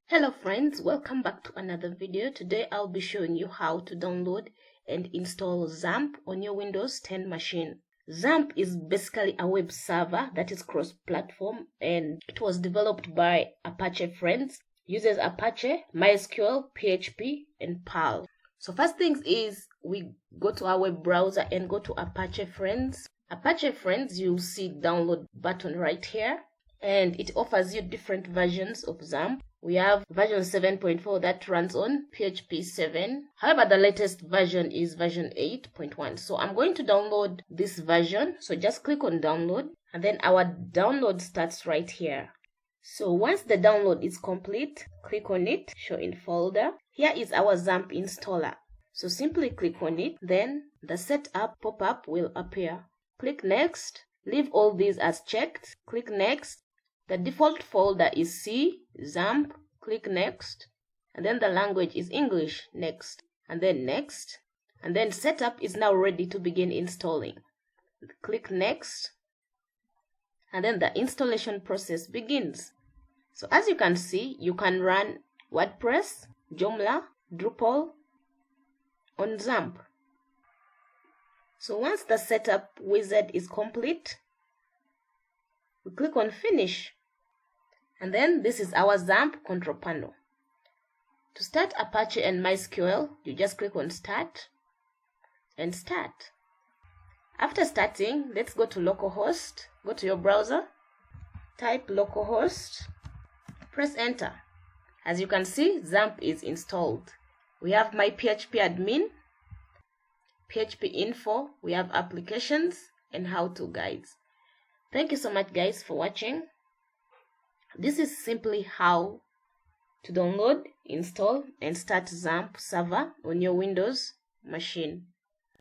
Hello friends, welcome back to another video. Today I'll be showing you how to download and install Xampp on your Windows 10 machine. Xampp is basically a web server that is cross-platform, and it was developed by Apache Friends. Uses Apache, MySQL, PHP, and Perl. So first things is we go to our web browser and go to Apache Friends. Apache Friends, you'll see download button right here, and it offers you different versions of Xampp. We have version 7.4 that runs on PHP 7. However, the latest version is version 8.1. So I'm going to download this version. So just click on download, and then our download starts right here. So once the download is complete, click on it, show in folder. Here is our Xampp installer. So simply click on it, then the setup pop-up will appear. Click next. Leave all these as checked. Click next. The default folder is C, Xampp, click next, and then the language is English, next, and then next, and then setup is now ready to begin installing. Click next, and then the installation process begins. So as you can see, you can run WordPress, Joomla, Drupal on Xampp. So once the setup wizard is complete, we click on finish. And then this is our Xampp control panel. To start Apache and MySQL, you just click on start and start. After starting, let's go to localhost. Go to your browser, type localhost, press enter. As you can see, Xampp is installed. We have my PHP admin, PHP info, we have applications and how-to guides. Thank you so much guys for watching. This is simply how to download, install, and start Xampp server on your Windows machine.